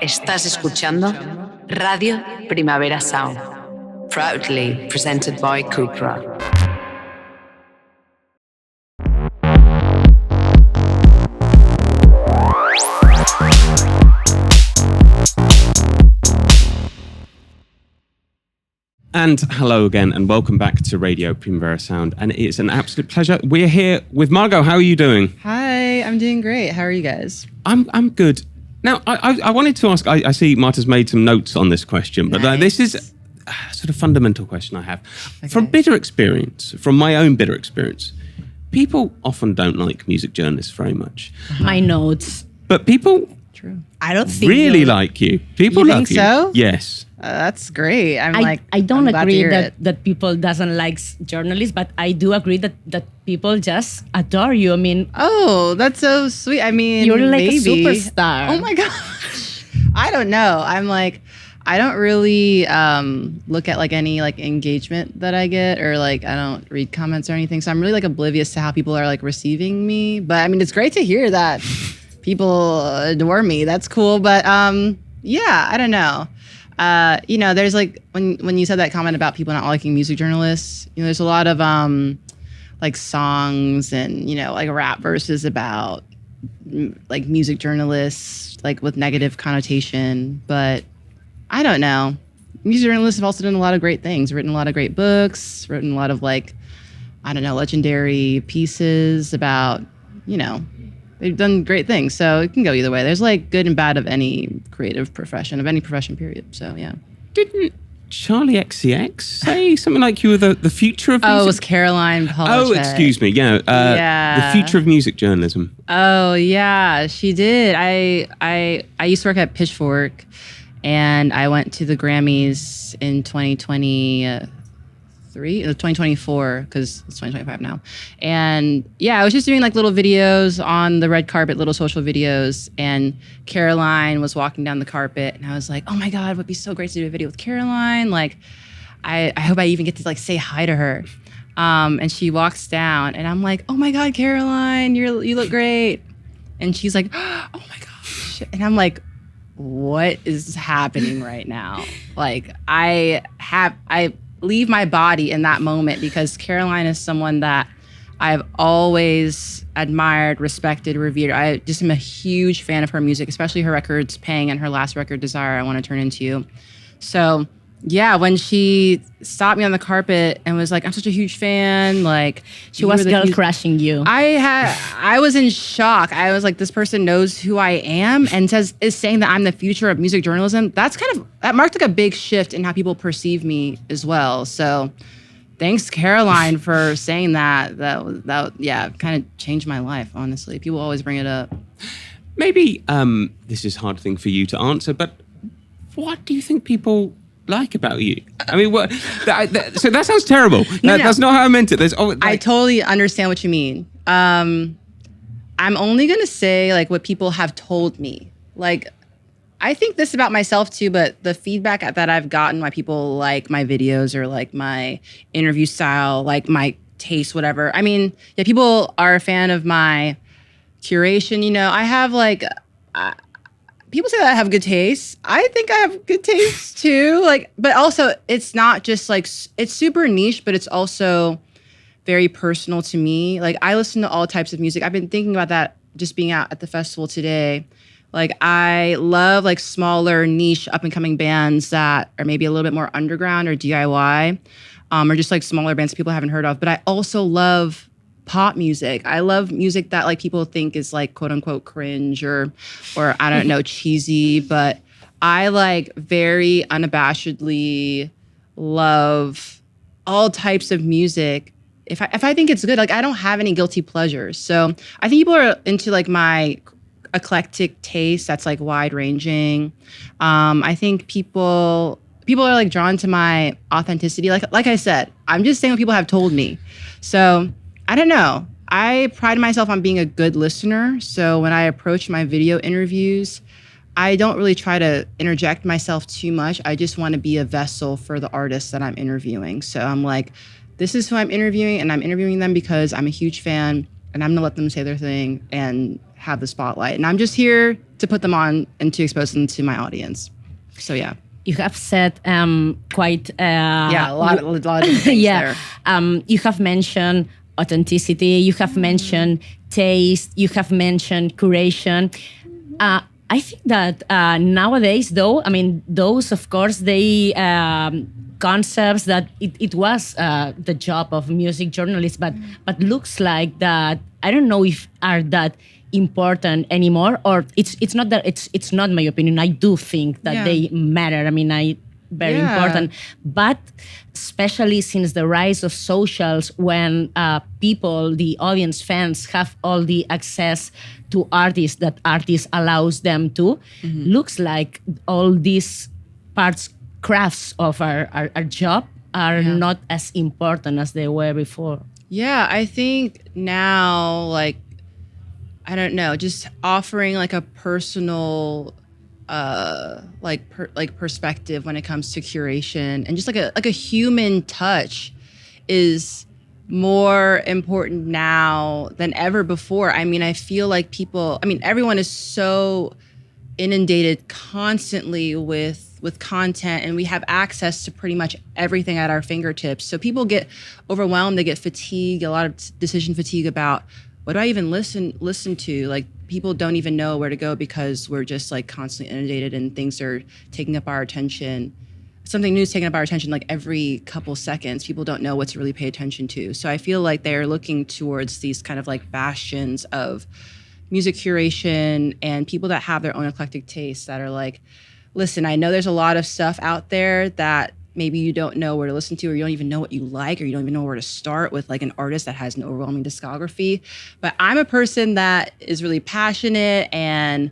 Estás escuchando Radio Primavera Sound, proudly presented by Cupra. And hello again, and welcome back to Radio Primavera Sound. And it's an absolute pleasure. We're here with Margeaux. How are you doing? Hi, I'm doing great. How are you guys? I'm good. Now, I wanted to ask, I see Marta's made some notes on this question, but Nice. this is a sort of fundamental question I have. Okay. From my own bitter experience, people often don't like music journalists very much. My notes. But people True. I don't think really like you. People You love think you. so? Yes. That's great. I I'm don't glad to agree hear that, it. that people doesn't like journalists, but I do agree that people just adore you. I mean, Oh, that's so sweet. I mean, you're like maybe. a superstar. Oh my gosh. I don't know. I don't really look at like any like engagement that I get, or like I don't read comments or anything. So I'm really like oblivious to how people are like receiving me. But I mean, it's great to hear that people adore me. That's cool. But yeah, I don't know. There's like when you said that comment about people not liking music journalists, there's a lot of like songs and like rap verses about like music journalists like with negative connotation. But I don't know. Music journalists have also done a lot of great things, written a lot of great books, written a lot of like, I don't know, legendary pieces about, they've done great things. So it can go either way. There's like good and bad of any creative profession, of any profession, period. So yeah. Didn't Charlie XCX say something like you were the future of music? Oh, it was Caroline Polachek. Oh, excuse me. Yeah. Yeah. The future of music journalism. Oh yeah, she did. I used to work at Pitchfork, and I went to the Grammys in 2024, because it's 2025 now. And yeah, I was just doing like little videos on the red carpet, little social videos. And Caroline was walking down the carpet, and I was like, oh my God, it would be so great to do a video with Caroline. Like, I hope I even get to like say hi to her. And she walks down, and I'm like, oh my God, Caroline, you look great. And she's like, oh my gosh. And I'm like, what is happening right now? Like, I leave my body in that moment, because Caroline is someone that I've always admired, respected, revered. I just am a huge fan of her music, especially her records, Pang, and her last record, Desire, I Want to Turn Into You. So yeah, when she stopped me on the carpet and was like, I'm such a huge fan, like she was girl crushing you. I was in shock. I was like, this person knows who I am and is saying that I'm the future of music journalism. That marked like a big shift in how people perceive me as well. So thanks, Caroline, for saying that. That yeah, kind of changed my life, honestly. People always bring it up. Maybe this is a hard thing for you to answer, but what do you think people like about you? I mean, what? So that sounds terrible. That's not how I meant it. I totally understand what you mean. I'm only gonna say like what people have told me. Like, I think this about myself too, but the feedback that I've gotten, why people like my videos or like my interview style, like my taste, whatever. I mean, yeah, people are a fan of my curation. I have like. People say that I have good taste. I think I have good taste too. Like, but also it's not just like, it's super niche, but it's also very personal to me. Like, I listen to all types of music. I've been thinking about that just being out at the festival today. Like, I love like smaller niche up and coming bands that are maybe a little bit more underground or DIY, or just like smaller bands that people haven't heard of. But I also love pop music. I love music that like people think is like quote unquote cringe or I don't know, cheesy, but I like very unabashedly love all types of music. If I think it's good, like I don't have any guilty pleasures. So I think people are into like my eclectic taste that's like wide ranging. I think people are like drawn to my authenticity. Like I said, I'm just saying what people have told me. So I don't know. I pride myself on being a good listener. So when I approach my video interviews, I don't really try to interject myself too much. I just want to be a vessel for the artists that I'm interviewing. So I'm like, this is who I'm interviewing, and I'm interviewing them because I'm a huge fan, and I'm going to let them say their thing and have the spotlight. And I'm just here to put them on and to expose them to my audience. So yeah. You have said quite... a lot of different things there. You have mentioned authenticity. You have mentioned taste. You have mentioned curation. I think that nowadays, though, I mean, those, of course, they concepts that it was the job of music journalists, but looks like that, I don't know if are that important anymore, or it's not that it's not my opinion. I do think that they matter. I mean, very important, but especially since the rise of socials, when people, the audience, fans have all the access to artists that artists allows them to, looks like all these crafts of our job are not as important as they were before. Yeah, I think now, like, I don't know, just offering like a personal perspective when it comes to curation and just like a human touch is more important now than ever before. I mean, I feel like everyone is so inundated constantly with content, and we have access to pretty much everything at our fingertips. So people get overwhelmed, they get fatigued, a lot of decision fatigue about what do I even listen to? Like, people don't even know where to go because we're just like constantly inundated and things are taking up our attention. Something new is taking up our attention like every couple seconds. People don't know what to really pay attention to. So I feel like they're looking towards these kind of like bastions of music curation and people that have their own eclectic tastes that are like, listen, I know there's a lot of stuff out there that maybe you don't know where to listen to, or you don't even know what you like, or you don't even know where to start with like an artist that has an overwhelming discography. But I'm a person that is really passionate and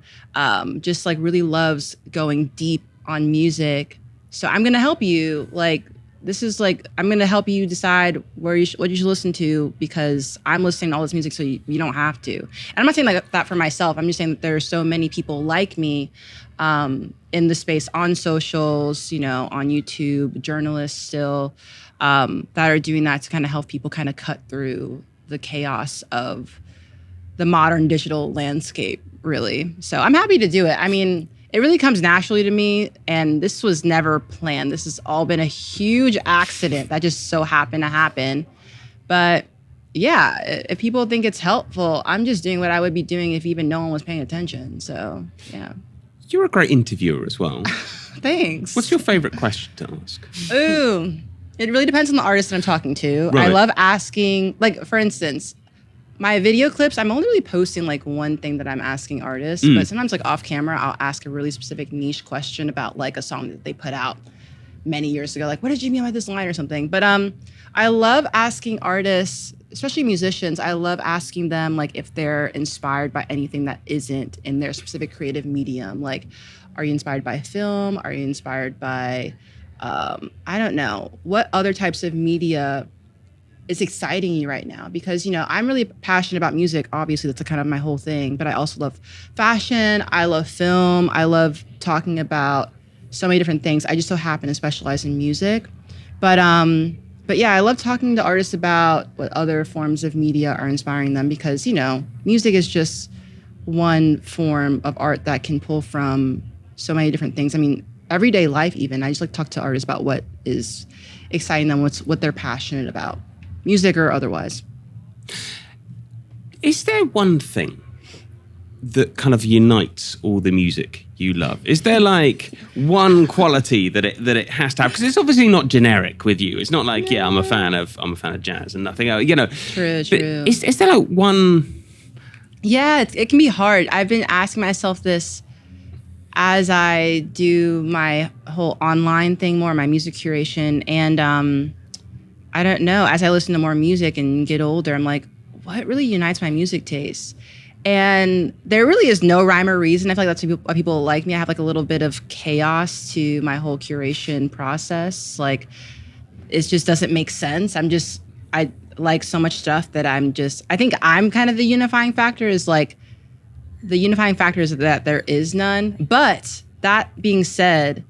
just like really loves going deep on music. So I'm gonna help you. Like, this is like, I'm gonna help you decide what you should listen to, because I'm listening to all this music, so you don't have to. And I'm not saying like that for myself. I'm just saying that there are so many people like me in the space, on socials, on YouTube, journalists still, that are doing that to kind of help people kind of cut through the chaos of the modern digital landscape, really. So I'm happy to do it. I mean, it really comes naturally to me, and this was never planned. This has all been a huge accident that just so happened to happen. But yeah, if people think it's helpful, I'm just doing what I would be doing if even no one was paying attention. So yeah. You're a great interviewer as well. Thanks. What's your favorite question to ask? Ooh, it really depends on the artist that I'm talking to. Right. I love asking, like, for instance, my video clips, I'm only really posting like one thing that I'm asking artists, but sometimes like off camera, I'll ask a really specific niche question about like a song that they put out many years ago. Like, what did you mean by this line or something? But I love asking artists, especially musicians, I love asking them like if they're inspired by anything that isn't in their specific creative medium. Like, are you inspired by film? Are you inspired by, I don't know, what other types of media is exciting you right now? Because, I'm really passionate about music. Obviously, that's kind of my whole thing. But I also love fashion. I love film. I love talking about so many different things. I just so happen to specialize in music. But yeah, I love talking to artists about what other forms of media are inspiring them, because, music is just one form of art that can pull from so many different things. I mean, everyday life even. I just like to talk to artists about what is exciting them, what they're passionate about, music or otherwise. Is there one thing that kind of unites all the music you love? Is there like one quality that it has to have? Because it's obviously not generic with you. It's not like, I'm a fan of jazz and nothing else. True. Is there like one? Yeah, it can be hard. I've been asking myself this as I do my whole online thing more, my music curation, and I don't know. As I listen to more music and get older, I'm like, what really unites my music taste? And there really is no rhyme or reason. I feel like that's why people like me. I have like a little bit of chaos to my whole curation process. Like, it just doesn't make sense. I like so much stuff that I think I'm kind of the unifying factor is that there is none. But that being said,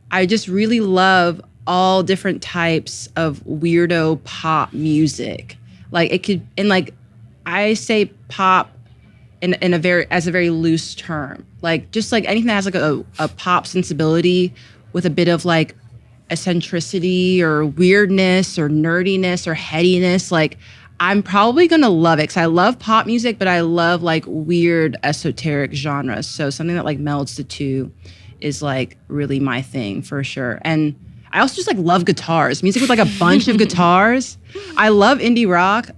I just really love all different types of weirdo pop music. Like, it could, and like I say pop in a very loose term. Like just like anything that has like a pop sensibility with a bit of like eccentricity or weirdness or nerdiness or headiness, like I'm probably gonna love it because I love pop music, but I love like weird esoteric genres. So something that like melds the two is like really my thing for sure. And I also just like love guitars, music with like a bunch of guitars. I love indie rock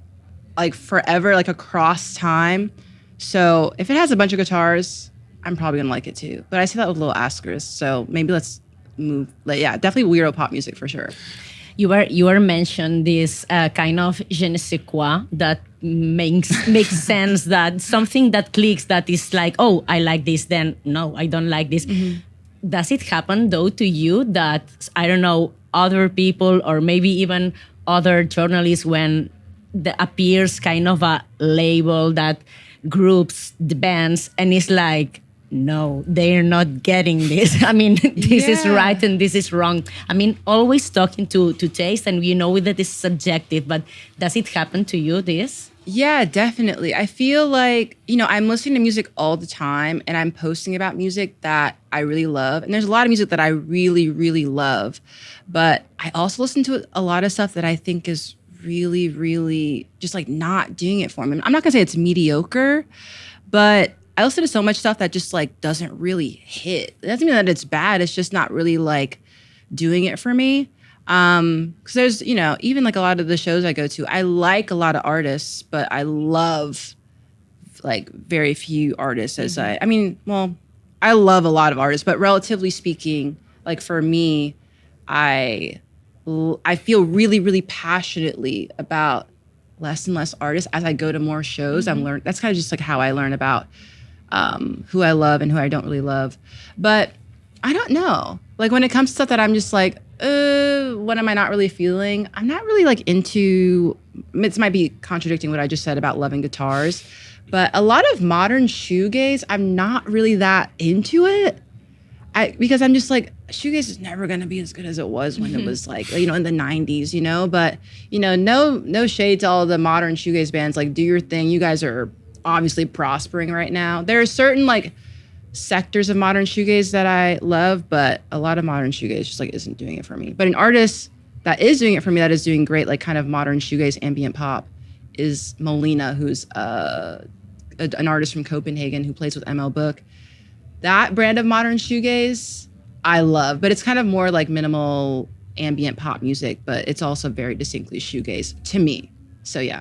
like forever, like across time. So if it has a bunch of guitars, I'm probably gonna like it too. But I say that with a little asterisk. So maybe let's move. Like, yeah, definitely weirdo pop music for sure. You were mentioned this kind of je ne sais quoi that makes sense, that something that clicks, that is like, oh, I like this, then no, I don't like this. Mm-hmm. Does it happen though to you that, I don't know, other people or maybe even other journalists, when there appears kind of a label that groups the bands and it's like, no, they're not getting this. I mean, this is right and this is wrong. I mean, always talking to taste, and you know that it's subjective, but does it happen to you, this? Yeah, definitely. I feel like, you know, I'm listening to music all the time and I'm posting about music that I really love. And there's a lot of music that I really, really love. But I also listen to a lot of stuff that I think is really, really just like not doing it for me. I'm not gonna say it's mediocre, but I listen to so much stuff that just like doesn't really hit. It doesn't mean that it's bad. It's just not really like doing it for me. Because there's, you know, even like a lot of the shows I go to, I like a lot of artists, but I love like very few artists as I love a lot of artists, but relatively speaking, like for me, I feel really, really passionately about less and less artists as I go to more shows. Mm-hmm. That's kind of just like how I learn about who I love and who I don't really love. But I don't know. Like when it comes to stuff that I'm just like, what am I not really feeling? I'm not really like into, it might be contradicting what I just said about loving guitars, but a lot of modern shoegaze, I'm not really that into it. Because I'm just like, shoegaze is never going to be as good as it was when it was like, you know, in the 90s, you know? But, you know, no shade to all the modern shoegaze bands. Like, do your thing. You guys are obviously prospering right now. There are certain, like, sectors of modern shoegaze that I love, but a lot of modern shoegaze just, like, isn't doing it for me. But an artist that is doing it for me, that is doing great, like, kind of modern shoegaze ambient pop, is Molina, who's an artist from Copenhagen who plays with ML Book. That brand of modern shoegaze, I love, but it's kind of more like minimal ambient pop music, but it's also very distinctly shoegaze to me. So yeah,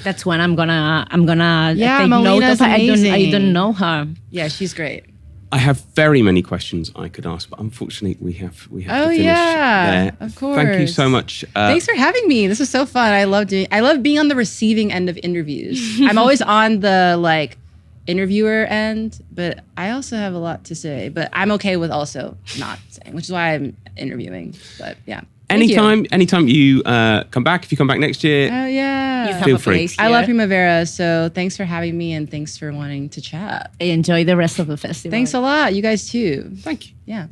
that's when I'm gonna take Molina's note of her. amazing. I don't know her. Yeah, she's great. I have very many questions I could ask, but unfortunately we have to finish there. Of course. Thank you so much. Thanks for having me. This was so fun. I love being on the receiving end of interviews. I'm always on the like interviewer end, but I also have a lot to say, but I'm okay with also not saying, which is why I'm interviewing. But yeah. Anytime you come back, if you come back next year, you feel free. I love Primavera, so thanks for having me and thanks for wanting to chat. Enjoy the rest of the festival. Thanks a lot. You guys too. Thank you. Yeah.